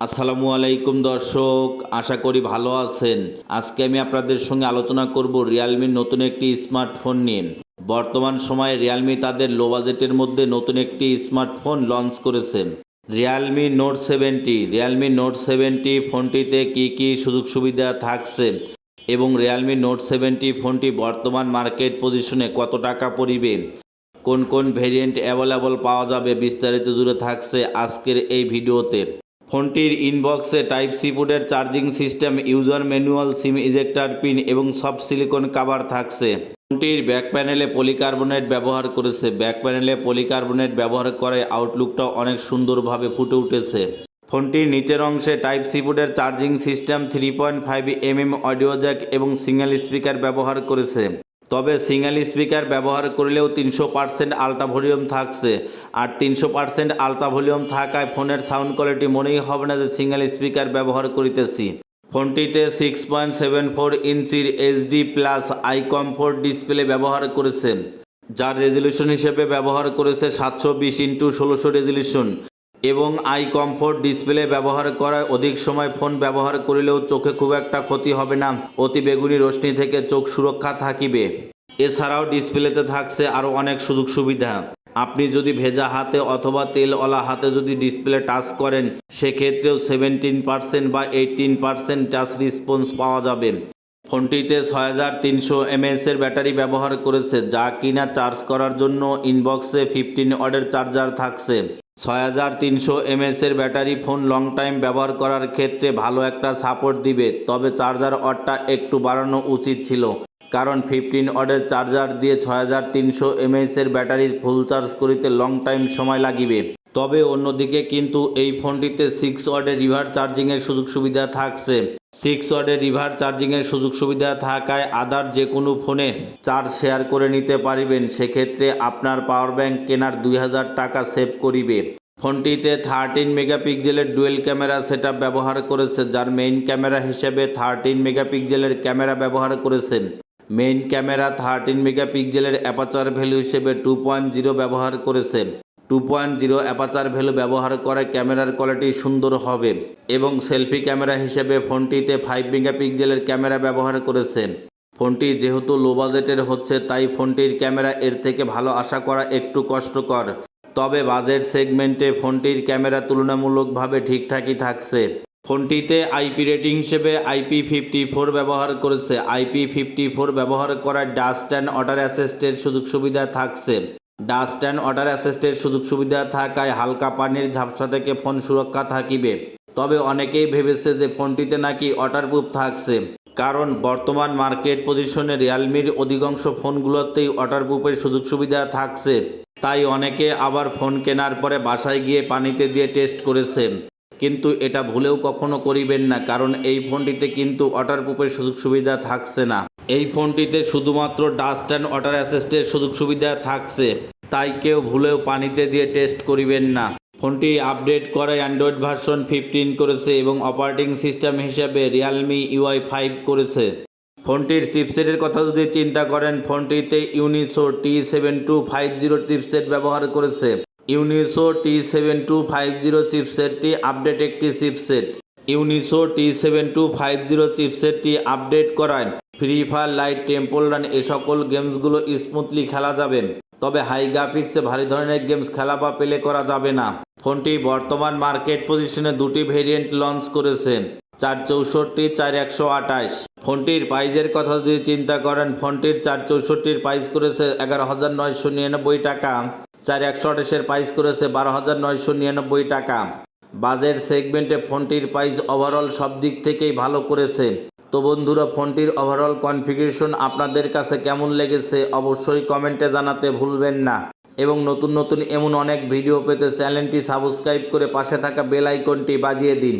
আসসালামু আলাইকুম দর্শক, আশা করি ভালো আছেন। আজকে আমি আপনাদের সঙ্গে আলোচনা করব রিয়েলমির নতুন একটি স্মার্টফোন নিয়ে। বর্তমান সময়ে রিয়েলমি তাদের লো বাজেটের মধ্যে নতুন একটি স্মার্টফোন লঞ্চ করেছে, রিয়েলমি নোট 70 ফোনটিতে কি কি সুযোগ সুবিধা থাকছে এবং রিয়েলমি নোট 70 ফোনটি বর্তমান মার্কেট পজিশনে কত টাকা পড়িবে, কোন কোন ভেরিয়েন্ট অ্যাভেলেবল পাওয়া যাবে, বিস্তারিত জুড়ে থাকছে আজকের এই ভিডিওতে। ফোনটির ইনবক্সে টাইপ সি পোর্টের চার্জিং সিস্টেম, ইউজার ম্যানুয়াল, সিম ইজেক্টর পিন এবং সফট সিলিকন কভার থাকছে। ফোনটির ব্যাক প্যানেলে পলিকার্বনেট ব্যবহার করে আউটলুকটা অনেক সুন্দরভাবে ফুটে উঠেছে। ফোনটির নিচের অংশে টাইপ সি পোর্টের charging system, 3.5mm audio Jack এবং সিঙ্গেল স্পিকার ব্যবহার করেছে। তবে সিঙ্গেল স্পিকার ব্যবহার করলেও 300% আলট্রা ভলিউম থাকছে, আর 300% আলট্রা ভলিউম থাকায় ফোনের সাউন্ড কোয়ালিটি মনেই হবে না যে সিঙ্গেল স্পিকার ব্যবহার করিতেছি। ফোনটিতে 6.74 ইঞ্চির HD plus eye comfort display ব্যবহার করেছে, যার রেজলিউশন হিসেবে ব্যবহার করেছে 720x1600 রেজলিউশন এবং আই কমফোর্ট ডিসপ্লে ব্যবহার করায় অধিক সময় ফোন ব্যবহার করিলেও চোখে খুব একটা ক্ষতি হবে না, অতি বেগুনি রশ্মি থেকে চোখ সুরক্ষা থাকিবে। এছাড়াও ডিসপ্লেতে থাকছে আরও অনেক সুযোগ সুবিধা। আপনি যদি ভেজা হাতে অথবা তেলওয়ালা হাতে যদি ডিসপ্লে টাচ করেন, সেক্ষেত্রেও 17% বা 18% টাচ রেসপন্স পাওয়া যাবে। ফোনটিতে 6300 এর ব্যাটারি ব্যবহার করেছে, যা কিনা চার্জ করার জন্য ইনবক্সে 15 ওয়াটের চার্জার থাকছে। 6300 এর ব্যাটারি ফোন লং টাইম ব্যবহার করার ক্ষেত্রে ভালো একটা সাপোর্ট দিবে, তবে চার্জার ওয়াটটা একটু বাড়ানো উচিত ছিল, কারণ 15 ওয়াটের চার্জার দিয়ে 6300 এর ব্যাটারি ফুল চার্জ করিতে লং টাইম সময় লাগিবে। তবে অন্যদিকে কিন্তু এই ফোনটিতে 6 ওয়াটের রিভার্স চার্জিংয়ের সুযোগ সুবিধা থাকছে। 6 ওয়াটের রিভার্স চার্জিংয়ের সুযোগ সুবিধা থাকায় আদার যে কোনো ফোনে চার্জ শেয়ার করে নিতে পারিবেন, সেক্ষেত্রে আপনার পাওয়ার ব্যাংক কেনার 2000 টাকা সেভ করিবে। ফোনটিতে 13 মেগাপিক্সেলের ডুয়েল ক্যামেরা সেটআপ ব্যবহার করেছে, যার মেইন ক্যামেরা হিসেবে 13 মেগাপিক্সেলের ক্যামেরা ব্যবহার করেছেন। মেইন ক্যামেরা 13 মেগাপিক্সেলের অ্যাপারচার ভ্যালু হিসেবে 2.0 ব্যবহার করেছেন। 2.0 অ্যাপারচার ভ্যালু ব্যবহার করে ক্যামেরার কোয়ালিটি সুন্দর হবে এবং সেলফি ক্যামেরা হিসেবে ফোনটিতে 5 মেগাপিক্সেলের ক্যামেরা ব্যবহার করেছেন। ফোনটি যেহেতু লো বাজেটের হচ্ছে, তাই ফোনটির ক্যামেরা এর থেকে ভালো আশা করা একটু কষ্টকর। তবে বাজেট সেগমেন্টে ফোনটির ক্যামেরা তুলনামূলকভাবে ঠিকঠাকই থাকছে। ফোনটিতে আইপি রেটিং হিসেবে IP54 ব্যবহার করেছে। IP54 ব্যবহার করায় ডাস্ট অ্যান্ড ওয়াটার অ্যাসিস্টের সুযোগ সুবিধা থাকছে। ডাস্ট অ্যান্ড ওয়াটার অ্যাসিস্টের সুযোগ সুবিধা থাকায় হালকা পানির ঝাপসা থেকে ফোন সুরক্ষা থাকিবে। তবে অনেকেই ভেবেছে যে ফোনটিতে নাকি ওয়াটারপ্রুফ থাকছে, কারণ বর্তমান মার্কেট পজিশনে রিয়েলমির অধিকাংশ ফোনগুলোতেই ওয়াটারপ্রুফের সুযোগ সুবিধা থাকছে। তাই অনেকে আবার ফোন কেনার পরে বাসায় গিয়ে পানিতে দিয়ে টেস্ট করেছে, কিন্তু এটা ভুলেও কখনো করিবেন না, কারণ এই ফোনটিতে কিন্তু ওয়াটারপ্রুফের সুযোগ সুবিধা থাকছে না। এই ফোনটিতে শুধুমাত্র ডাস্ট অ্যান্ড ওয়াটার অ্যাসিস্টের সুযোগ সুবিধা থাকছে, তাই কেউ ভুলেও পানিতে দিয়ে টেস্ট করিবেন না। ফোনটি আপডেট করে অ্যান্ড্রয়েড ভার্সন 15 করেছে এবং অপারেটিং সিস্টেম হিসেবে রিয়েলমি UI 5 করেছে। ফোনটির চিপসেটের কথা যদি চিন্তা করেন, ফোনটিতে ইউনিসো T7250 চিপসেট ব্যবহার করেছে। ইউনিসো T7250 চিপসেটটি আপডেট একটি চিপসেট। ইউনিসো T7250 চিপসেটটি আপডেট করায় free fire, lite, temple run এ সকল গেমসগুলো স্মুথলি খেলা যাবে। তবে হাই গ্রাফিক্সে ভারী ধরনের গেমস খেলা বা প্লে করা যাবে না। ফোনটি বর্তমান মার্কেট পজিশনে দুটি ভেরিয়েন্ট লঞ্চ করেছে, 464, 4128। ফোনটির প্রাইজের কথা যদি চিন্তা করেন, ফোনটির 464 প্রাইস করেছে 11,999 টাকা, 4128 প্রাইস করেছে 12,999 টাকা। বাজেট সেগমেন্টে ফোনটির প্রাইস ওভারঅল সব দিক থেকেই ভালো করেছে। তো বন্ধুরা, ফোনটির ওভারঅল কনফিগারেশন আপনাদের কাছে কেমন লেগেছে অবশ্যই কমেন্টে জানাতে ভুলবেন না, এবং নতুন নতুন এমন অনেক ভিডিও পেতে চ্যানেলটি সাবস্ক্রাইব করে পাশে থাকা বেল আইকনটি বাজিয়ে দিন।